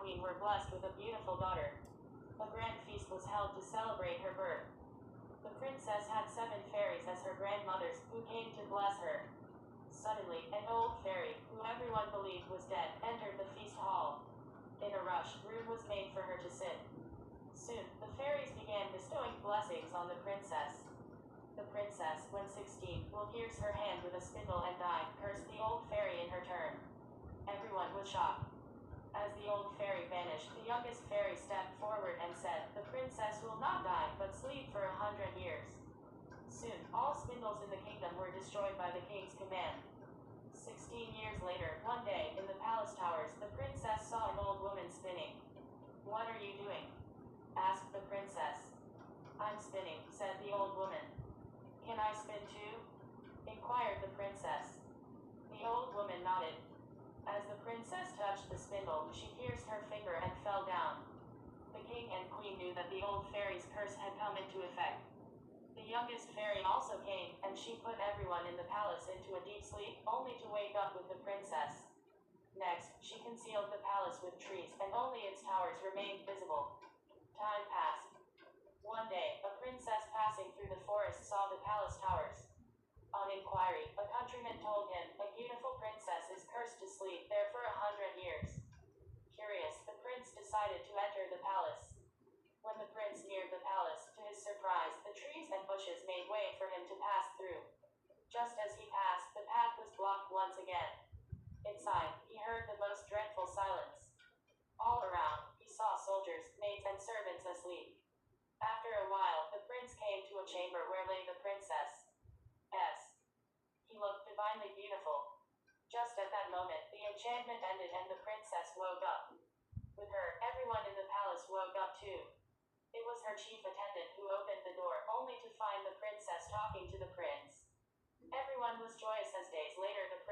queen were blessed with a beautiful daughter. A grand feast was held to celebrate her birth. The princess had 7 fairies as her grandmothers, who came to bless her. Suddenly, an old fairy, who everyone believed was dead, entered the feast hall. In a rush, room was made for her to sit. Soon, the fairies began bestowing blessings on the princess. The princess, when 16, will pierce her hand with a spindle and die, cursed the old fairy in her turn. Everyone was shocked. As the old fairy vanished, the youngest fairy stepped forward and said, "The princess will not die, but sleep for 100 years." Soon, all spindles in the kingdom were destroyed by the king's command. 16 years later, one day, in the palace towers, the princess saw an old woman spinning. "What are you doing?" asked the princess. "I'm spinning," said the old woman. "Can I spin too?" inquired the princess. The old woman nodded. As the princess touched the spindle, she pierced her finger and fell down. The king and queen knew that the old fairy's curse had come into effect. The youngest fairy also came, and she put everyone in the palace into a deep sleep, only to wake up with the princess. Next, she concealed the palace with trees, and only its towers remained visible. Time passed. One day, a princess passing through the forest saw the palace towers. On inquiry, a countryman told him, "A beautiful princess is cursed to sleep there for 100 years. Curious, the prince decided to enter the palace. When the prince neared the palace, to his surprise, the trees and bushes made way for him to pass through. Just as he passed, the path was blocked once again. Inside, he heard the most dreadful silence. All around, he saw soldiers, maids, and servants asleep. After a while, the prince came to a chamber where lay the princess. He looked divinely beautiful. Just at that moment, the enchantment ended and the princess woke up. With her, everyone in the palace woke up too. It was her chief attendant who opened the door, only to find the princess talking to the prince. Everyone was joyous as days later the